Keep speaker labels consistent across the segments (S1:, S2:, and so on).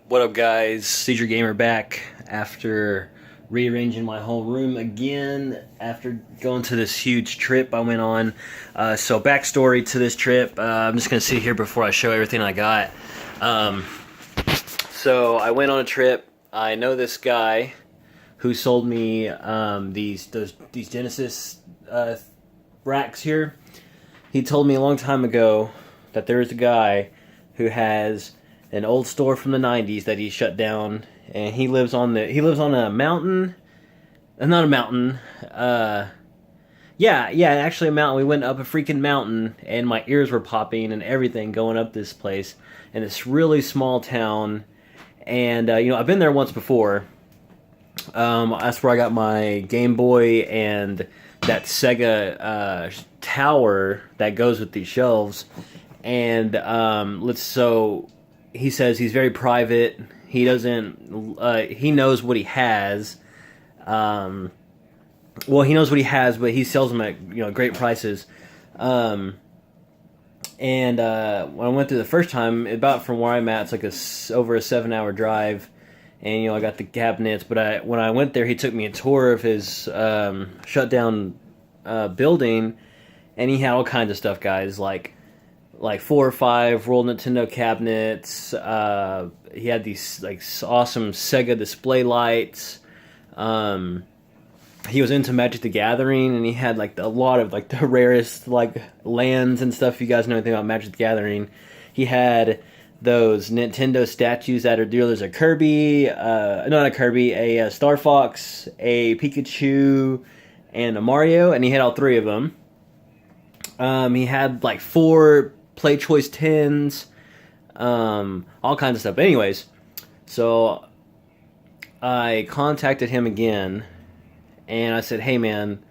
S1: What up, guys? Seizure Gamer back after rearranging my whole room again after going to this huge trip I went on. So backstory to this trip, I'm just going to sit here before I show everything I got. So I went on a trip. I know this guy who sold me these Genesis racks here. He told me a long time ago that there is a guy who has an old store from the 90s that he shut down, and he lives on a mountain. Not a mountain. Actually a mountain. We went up a freaking mountain, and my ears were popping and everything going up this place in this really small town. And I've been there once before. That's where I got my Game Boy and that Sega tower that goes with these shelves. And he says he's very private. He doesn't. He knows what he has. He knows what he has, but he sells them at great prices. And when I went through the first time, about from where I'm at, it's like over a 7-hour drive. And I got the cabinets. But when I went there, he took me a tour of his shut down building, and he had all kinds of stuff, guys, like 4 or 5 World Nintendo cabinets. He had these awesome Sega display lights. He was into Magic the Gathering, and he had a lot of the rarest lands and stuff. If you guys know anything about Magic the Gathering, he had those Nintendo statues that are There's a Kirby, not a Kirby, a Star Fox, a Pikachu, and a Mario, and he had all 3 of them. He had 4 Play Choice 10s, all kinds of stuff. But anyways, so I contacted him again, and I said, hey man,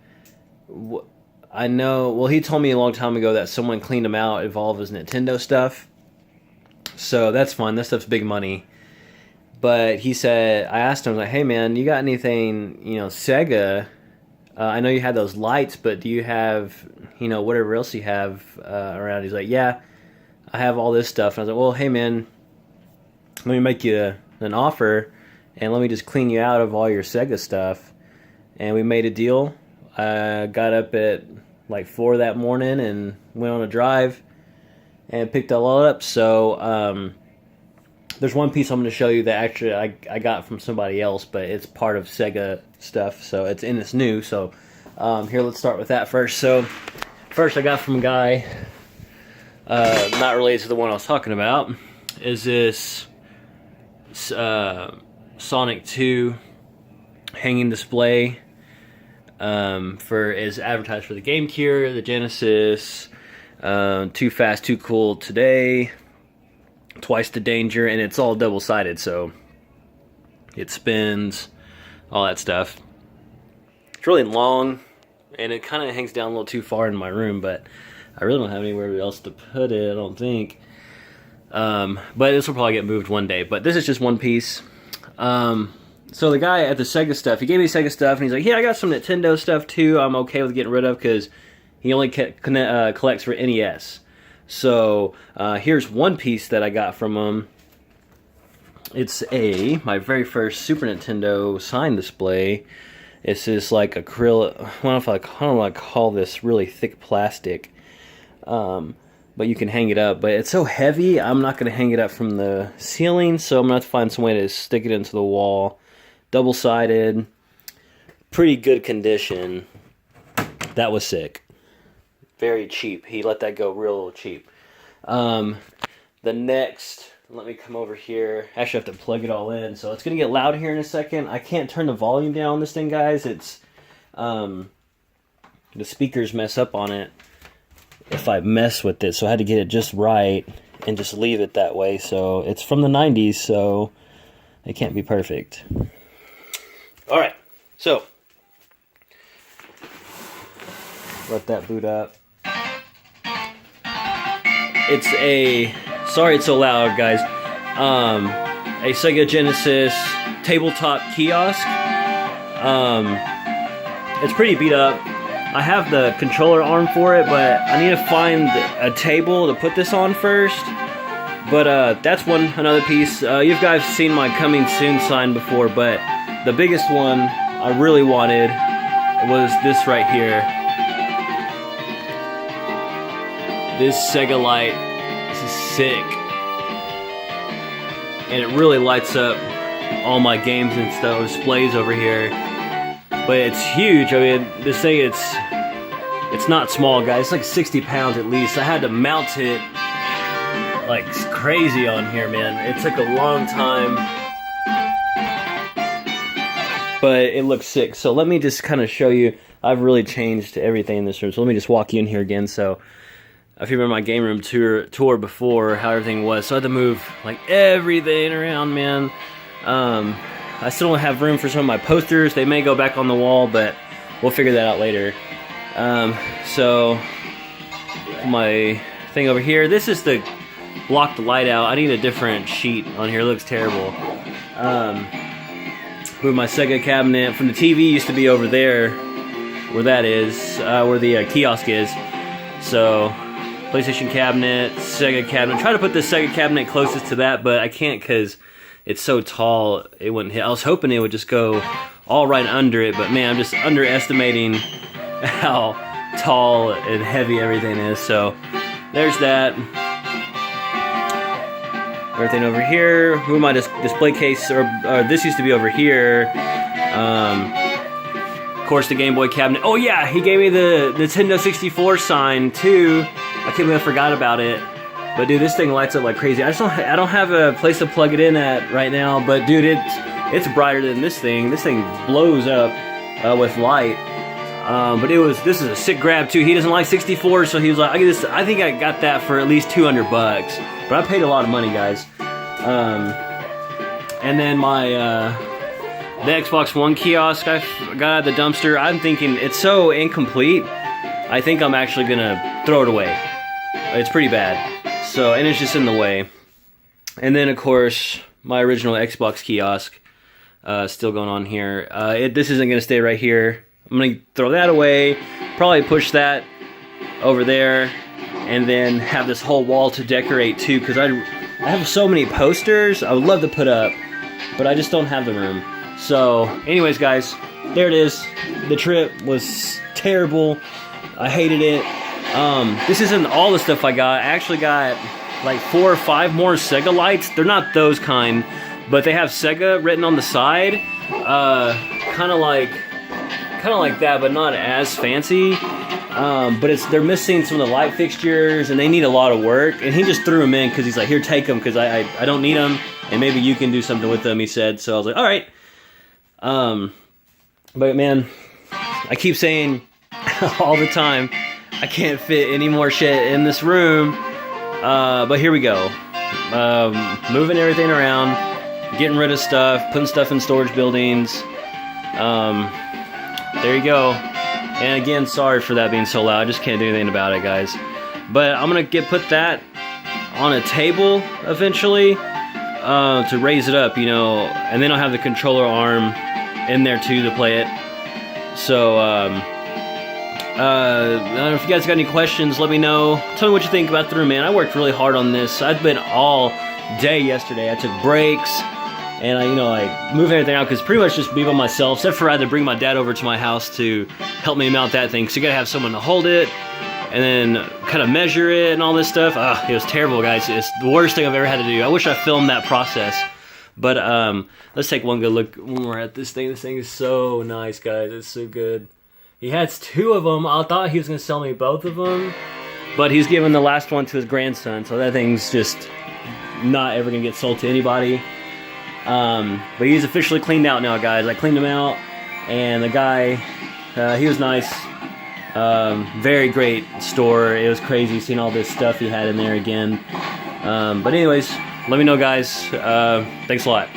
S1: I know, well, he told me a long time ago that someone cleaned him out of all of his Nintendo stuff, so that's fine, that stuff's big money. But he said, I asked him, hey man, you got anything, Sega? I know you had those lights, but do you have, whatever else you have around? He's like, yeah, I have all this stuff. And I was like, well, hey, man, let me make you an offer, and let me just clean you out of all your Sega stuff. And we made a deal. I got up at 4 that morning and went on a drive and picked it all up. So there's one piece I'm going to show you that actually I got from somebody else, but it's part of Sega stuff, so it's in this new. So here, let's start with that first. So first I got from a guy not related to the one I was talking about, is this Sonic 2 hanging display is advertised for the GameCube, the Genesis, Too Fast, Too Cool Today, Twice the Danger, and it's all double-sided, so it spins, all that stuff. It's really long, and it kind of hangs down a little too far in my room, but I really don't have anywhere else to put it, I don't think. But this will probably get moved one day, but this is just one piece. So the guy at the Sega stuff, he gave me Sega stuff, and he's like, yeah, I got some Nintendo stuff too I'm okay with getting rid of, because he only collects for NES. So here's one piece that I got from him. It's my very first Super Nintendo sign display. It's this acrylic, I don't know what I call this, really thick plastic. But you can hang it up. But it's so heavy, I'm not going to hang it up from the ceiling, so I'm going to have to find some way to stick it into the wall. Double-sided, pretty good condition. That was sick. Very cheap. He let that go real cheap. The next, let me come over here. Actually, I have to plug it all in, so it's going to get loud here in a second. I can't turn the volume down on this thing, guys. It's, the speakers mess up on it if I mess with it, so I had to get it just right and just leave it that way. So it's from the 90s, so it can't be perfect. Alright, so let that boot up. It's sorry it's so loud, guys, a Sega Genesis tabletop kiosk. It's pretty beat up. I have the controller arm for it, but I need to find a table to put this on first. But that's another piece. You guys seen my coming soon sign before, but the biggest one I really wanted was this right here. This Sega light. This is sick. And it really lights up all my games and stuff, displays over here. But it's huge. I mean, this thing, it's not small, guys. It's like 60 pounds at least. I had to mount it like crazy on here, man. It took a long time, but it looks sick. So let me just kind of show you. I've really changed everything in this room. So let me just walk you in here again. So if you remember my game room tour before, how everything was, so I had to move like everything around, man. I still don't have room for some of my posters. They may go back on the wall, but we'll figure that out later. So my thing over here, this is to block the light out. I need a different sheet on here. It looks terrible. With my Sega cabinet from the TV used to be over there, where that is, where the kiosk is. So PlayStation cabinet, Sega cabinet. Try to put the Sega cabinet closest to that, but I can't because it's so tall. It wouldn't hit. I was hoping it would just go all right under it, but man, I'm just underestimating how tall and heavy everything is. So there's that. Everything over here. Who my display case, or this used to be over here. Of course, the Game Boy cabinet. Oh yeah, he gave me the Nintendo 64 sign too. I can't believe I forgot about it. But dude, this thing lights up like crazy. I don't have a place to plug it in at right now. But dude, it's brighter than this thing. This thing blows up with light. But this is a sick grab too. He doesn't like 64, so he was like, I think I got that for at least $200. But I paid a lot of money, guys. And then my the Xbox One kiosk I got out of the dumpster. I'm thinking it's so incomplete. I think I'm actually gonna throw it away. It's pretty bad. So, and it's just in the way. And then, of course, my original Xbox kiosk still going on here. This isn't going to stay right here. I'm going to throw that away, probably push that over there, and then have this whole wall to decorate too, because I have so many posters I would love to put up, but I just don't have the room. So, anyways, guys, there it is. The trip was terrible. I hated it. This isn't all the stuff I got. I actually got like 4 or 5 more Sega lights. They're not those kind, but they have Sega written on the side. Kind of like that, but not as fancy. But they're missing some of the light fixtures, and they need a lot of work. And he just threw them in because he's like, here, take them, because I don't need them, and maybe you can do something with them, he said. So I was like, all right. But man, I keep saying all the time, I can't fit any more shit in this room. But here we go. Moving everything around, getting rid of stuff, putting stuff in storage buildings. There you go. And again, sorry for that being so loud. I just can't do anything about it, guys. But I'm gonna put that on a table eventually to raise it up, and then I'll have the controller arm in there too to play it. So I don't know if you guys got any questions. Let me know. Tell me what you think about the room, man. I worked really hard on this. I've been all day yesterday. I took breaks, and I moved everything out because pretty much just be by myself, except for I had to bring my dad over to my house to help me mount that thing. Because you gotta have someone to hold it, and then kind of measure it and all this stuff. It was terrible, guys. It's the worst thing I've ever had to do. I wish I filmed that process. But let's take one good look when we're at this thing. This thing is so nice, guys. It's so good. He has 2 of them. I thought he was going to sell me both of them, but he's giving the last one to his grandson, so that thing's just not ever going to get sold to anybody. But he's officially cleaned out now, guys. I cleaned him out, and the guy, he was nice. Very great store. It was crazy seeing all this stuff he had in there again. But anyways, let me know, guys. Thanks a lot.